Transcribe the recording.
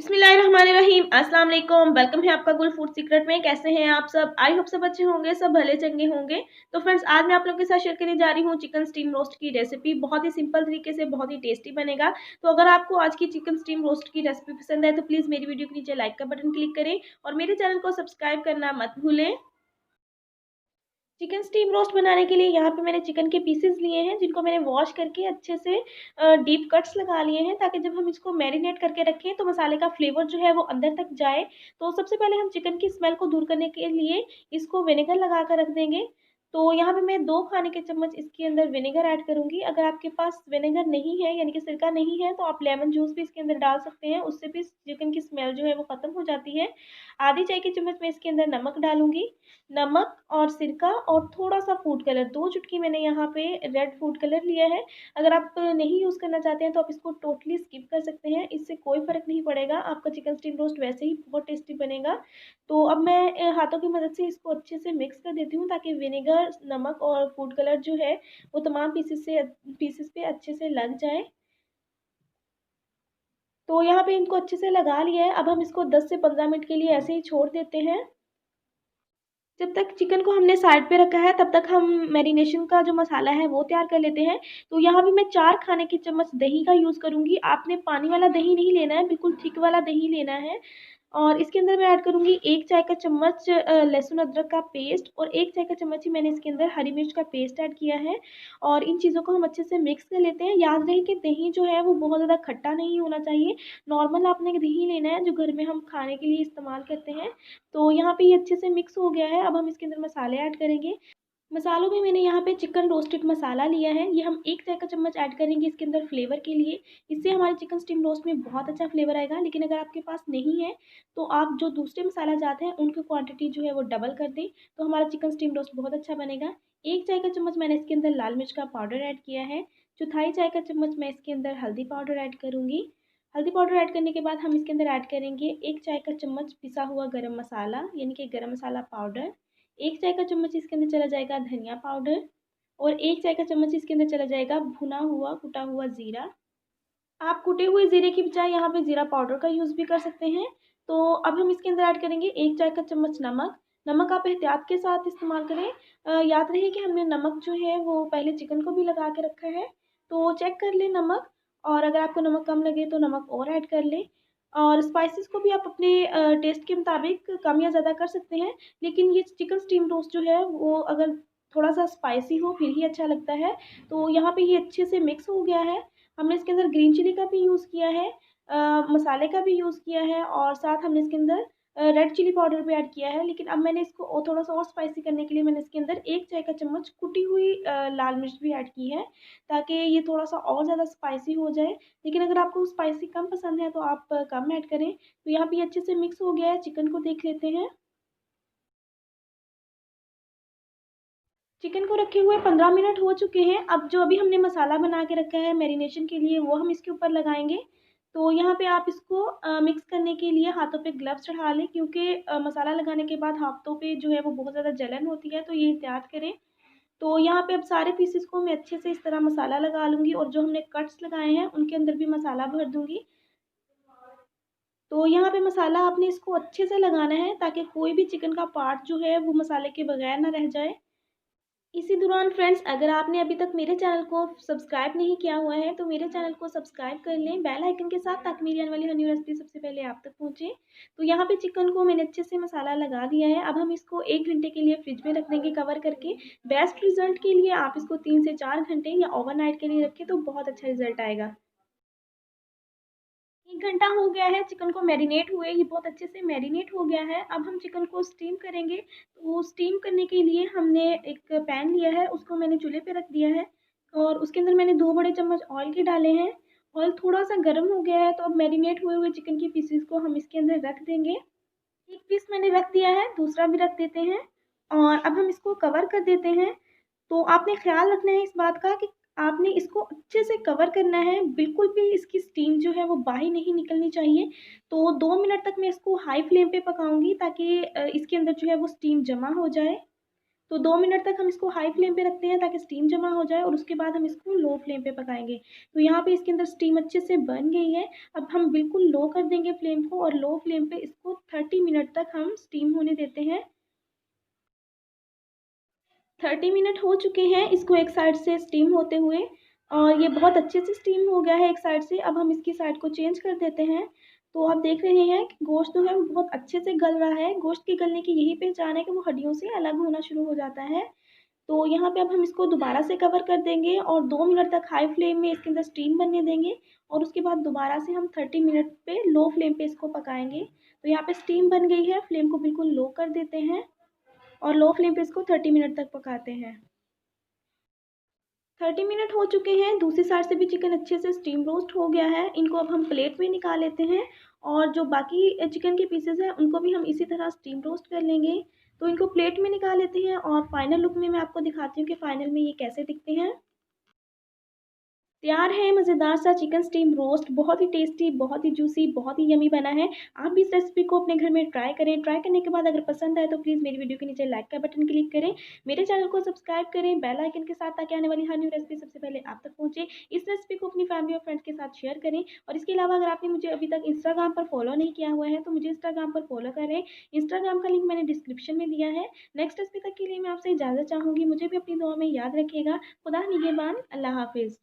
बिस्मिल्लाहिर्रहमानिर्रहीम। अस्सलाम वालेकुम। वेलकम है आपका गुल फूड सीक्रेट में। कैसे हैं आप सब? आई होप सब अच्छे होंगे, सब भले चंगे होंगे। तो फ्रेंड्स, आज मैं आप लोगों के साथ शेयर करने जा रही हूँ चिकन स्टीम रोस्ट की रेसिपी। बहुत ही सिंपल तरीके से बहुत ही टेस्टी बनेगा। तो अगर आपको आज की चिकन स्टीम रोस्ट की रेसिपी पसंद है तो प्लीज़ मेरी वीडियो के नीचे लाइक का बटन क्लिक करें और मेरे चैनल को सब्सक्राइब करना मत भूलें। चिकन स्टीम रोस्ट बनाने के लिए यहाँ पे मैंने चिकन के पीसेस लिए हैं, जिनको मैंने वॉश करके अच्छे से डीप कट्स लगा लिए हैं, ताकि जब हम इसको मैरिनेट करके रखें तो मसाले का फ्लेवर जो है वो अंदर तक जाए। तो सबसे पहले हम चिकन की स्मेल को दूर करने के लिए इसको विनेगर लगा कर रख देंगे। तो यहाँ पे मैं 2 खाने के चम्मच इसके अंदर विनेगर ऐड करूँगी। अगर आपके पास विनेगर नहीं है, यानी कि सिरका नहीं है, तो आप लेमन जूस भी इसके अंदर डाल सकते हैं। उससे भी चिकन की स्मेल जो है वो ख़त्म हो जाती है। आधी चाय की चम्मच मैं इसके अंदर नमक डालूँगी। नमक और सिरका और थोड़ा-सा फूड कलर, 2 चुटकी मैंने यहाँ पे रेड फूड कलर लिया है। अगर आप नहीं यूज़ करना चाहते हैं तो आप इसको टोटली स्किप कर सकते हैं, इससे कोई फ़र्क नहीं पड़ेगा, आपका चिकन स्टीम रोस्ट वैसे ही बहुत टेस्टी बनेगा। तो अब मैं हाथों की मदद से इसको अच्छे से मिक्स कर देती हूँ, ताकि विनेगर, नमक और फूड कलर जो है वो तमाम पीसेस पे अच्छे से लग जाए। तो यहाँ पे इनको अच्छे से लगा लिया है, अब हम इसको 10 से 15 मिनट के लिए ऐसे ही छोड़ देते हैं। जब तक चिकन को हमने साइड पे रखा है तब तक हम मैरिनेशन का जो मसाला है वो तैयार कर लेते हैं। तो यहाँ भी मैं 4 खाने के चम्मच दही का यूज़ करूँगी। आपने पानी वाला दही नहीं लेना है, बिल्कुल थिक वाला दही लेना है। और इसके अंदर मैं ऐड करूँगी 1 चाय का चम्मच लहसुन अदरक का पेस्ट, और 1 चाय का चम्मच ही मैंने इसके अंदर हरी मिर्च का पेस्ट ऐड किया है। और इन चीज़ों को हम अच्छे से मिक्स कर लेते हैं। याद रहे कि दही जो है वो बहुत ज़्यादा खट्टा नहीं होना चाहिए। नॉर्मल आपने दही लेना है जो घर में हम खाने के लिए इस्तेमाल करते हैं। तो यहाँ पे ये अच्छे से मिक्स हो गया है। अब हम इसके अंदर मसाले ऐड करेंगे। मसालों में मैंने यहाँ पे चिकन रोस्टेड मसाला लिया है, ये हम 1 चाय का चम्मच ऐड करेंगे इसके अंदर फ्लेवर के लिए। इससे हमारे चिकन स्टीम रोस्ट में बहुत अच्छा फ्लेवर आएगा। लेकिन अगर आपके पास नहीं है तो आप जो दूसरे मसाला जाते हैं उनकी क्वांटिटी जो है वो डबल कर दें, तो हमारा चिकन स्टीम रोस्ट बहुत अच्छा बनेगा। 1 चाय का चम्मच मैंने इसके अंदर लाल मिर्च का पाउडर ऐड किया है। चौथाई चाय का चम्मच मैं इसके अंदर हल्दी पाउडर ऐड करूँगी। हल्दी पाउडर ऐड करने के बाद हम इसके अंदर ऐड करेंगे 1 चाय का चम्मच पिसा हुआ गरम मसाला, यानी कि गरम मसाला पाउडर। 1 चाय का चम्मच इसके अंदर चला जाएगा धनिया पाउडर, और 1 चाय का चम्मच इसके अंदर चला जाएगा भुना हुआ कुटा हुआ ज़ीरा। आप कुटे हुए ज़ीरे की बजाय यहाँ पे ज़ीरा पाउडर का यूज़ भी कर सकते हैं। तो अब हम इसके अंदर ऐड करेंगे 1 चाय का चम्मच नमक। नमक आप एहतियात के साथ इस्तेमाल करें। याद रहे कि हमने नमक जो है वो पहले चिकन को भी लगा के रखा है, तो चेक कर लें नमक। और अगर आपको नमक कम लगे तो नमक और ऐड कर लें। और स्पाइसेस को भी आप अपने टेस्ट के मुताबिक कम या ज़्यादा कर सकते हैं। लेकिन ये चिकन स्टीम रोस्ट जो है वो अगर थोड़ा-सा स्पाइसी हो फिर ही अच्छा लगता है। तो यहाँ पे ये अच्छे से मिक्स हो गया है। हमने इसके अंदर ग्रीन चिली का भी यूज़ किया है, मसाले का भी यूज़ किया है, और साथ हमने इसके अंदर रेड चिली पाउडर भी ऐड किया है। लेकिन अब मैंने इसको थोड़ा-सा और स्पाइसी करने के लिए मैंने इसके अंदर 1 चाय का चम्मच कुटी हुई लाल मिर्च भी ऐड की है, ताकि ये थोड़ा-सा और ज़्यादा स्पाइसी हो जाए। लेकिन अगर आपको स्पाइसी कम पसंद है तो आप कम ऐड करें। तो यहाँ पे ये अच्छे से मिक्स हो गया है, चिकन को देख लेते हैं। चिकन को रखे हुए 15 मिनट हो चुके हैं। अब जो अभी हमने मसाला बना के रखा है मैरिनेशन के लिए वो हम इसके ऊपर लगाएँगे। तो यहाँ पे आप इसको मिक्स करने के लिए हाथों पे ग्लव्स चढ़ा लें, क्योंकि मसाला लगाने के बाद हाथों पे जो है वो बहुत ज़्यादा जलन होती है, तो ये एहतियात करें। तो यहाँ पे अब सारे पीसेस को मैं अच्छे से इस तरह मसाला लगा लूँगी, और जो हमने कट्स लगाए हैं उनके अंदर भी मसाला भर दूँगी। तो यहाँ पे मसाला आपने इसको अच्छे से लगाना है, ताकि कोई भी चिकन का पार्ट जो है वो मसाले के बगैर ना रह जाए। इसी दौरान फ्रेंड्स, अगर आपने अभी तक मेरे चैनल को सब्सक्राइब नहीं किया हुआ है तो मेरे चैनल को सब्सक्राइब कर लें बेल आइकन के साथ, ताकि मेरी आने वाली हर न्यू रेसिपी सबसे पहले आप तक पहुंचे। तो यहाँ पे चिकन को मैंने अच्छे से मसाला लगा दिया है। अब हम इसको 1 घंटे के लिए फ्रिज में रख देंगे कवर करके। बेस्ट रिजल्ट के लिए आप इसको 3 से 4 घंटे या ओवरनाइट के लिए रखें तो बहुत अच्छा रिजल्ट आएगा। 1 घंटा हो गया है चिकन को मैरिनेट हुए, ये बहुत अच्छे से मैरिनेट हो गया है। अब हम चिकन को स्टीम करेंगे। तो स्टीम करने के लिए हमने एक पैन लिया है, उसको मैंने चूल्हे पे रख दिया है, और उसके अंदर मैंने 2 बड़े चम्मच ऑयल के डाले हैं। ऑयल थोड़ा-सा गर्म हो गया है, तो अब मैरिनेट हुए हुए चिकन के पीसेस को हम इसके अंदर रख देंगे। एक पीस मैंने रख दिया है, दूसरा भी रख देते हैं, और अब हम इसको कवर कर देते हैं। तो आपने ख़्याल रखना है इस बात का कि आपने इसको अच्छे से कवर करना है, बिल्कुल भी इसकी स्टीम जो है वो बाहर नहीं निकलनी चाहिए। तो 2 मिनट तक मैं इसको हाई फ्लेम पे पकाऊँगी, ताकि इसके अंदर जो है वो स्टीम जमा हो जाए। तो 2 मिनट तक हम इसको हाई फ्लेम पे रखते हैं ताकि स्टीम जमा हो जाए, और उसके बाद हम इसको लो फ्लेम पे पकाएंगे। तो यहाँ पे इसके अंदर स्टीम अच्छे से बन गई है। अब हम बिल्कुल लो कर देंगे फ्लेम को, और लो फ्लेम पे इसको 30 मिनट तक हम स्टीम होने देते हैं। 30 मिनट हो चुके हैं इसको एक साइड से स्टीम होते हुए, और ये बहुत अच्छे से स्टीम हो गया है एक साइड से। अब हम इसकी साइड को चेंज कर देते हैं। तो आप देख रहे हैं कि गोश्त जो है वो बहुत अच्छे से गल रहा है। गोश्त के गलने की यही पहचान है कि वो हड्डियों से अलग होना शुरू हो जाता है। तो यहाँ पे अब हम इसको दोबारा से कवर कर देंगे और 2 मिनट तक हाई फ्लेम में इसके अंदर स्टीम बनने देंगे, और उसके बाद दोबारा से हम 30 मिनट पे लो फ्लेम पे इसको पकाएंगे। तो यहाँ पे स्टीम बन गई है, फ्लेम को बिल्कुल लो कर देते हैं और लो फ्लेम पे इसको 30 मिनट तक पकाते हैं। 30 मिनट हो चुके हैं, दूसरी साइड से भी चिकन अच्छे से स्टीम रोस्ट हो गया है। इनको अब हम प्लेट में निकाल लेते हैं, और जो बाकी चिकन के पीसेस हैं उनको भी हम इसी तरह स्टीम रोस्ट कर लेंगे। तो इनको प्लेट में निकाल लेते हैं, और फाइनल लुक में मैं आपको दिखाती हूँ कि फाइनल में ये कैसे दिखते हैं। तैयार है मज़ेदार सा चिकन स्टीम रोस्ट, बहुत ही टेस्टी, बहुत ही जूसी, बहुत ही यमी बना है। आप भी इस रेसिपी को अपने घर में ट्राई करें। ट्राई करने के बाद अगर पसंद आए तो प्लीज़ मेरी वीडियो के नीचे लाइक का बटन क्लिक करें, मेरे चैनल को सब्सक्राइब करें बेल आइकन के साथ, ताकि आने वाली हर न्यू रेसिपी सबसे पहले आप तक पहुँचे। इस रेसिपी को अपनी फैमिली और फ्रेंड्स के साथ शेयर करें, और इसके अलावा अगर आपने मुझे अभी तक इंस्टाग्राम पर फॉलो नहीं किया हुआ है तो मुझे इंस्टाग्राम पर फॉलो करें। इंस्टाग्राम का लिंक मैंने डिस्क्रिप्शन में दिया है। नेक्स्ट रेसिपी तक के लिए मैं आपसे इजाज़त चाहूँगी। मुझे भी अपनी दुआ में याद रखिएगा। खुदा निगहबान। अल्लाह हाफिज़।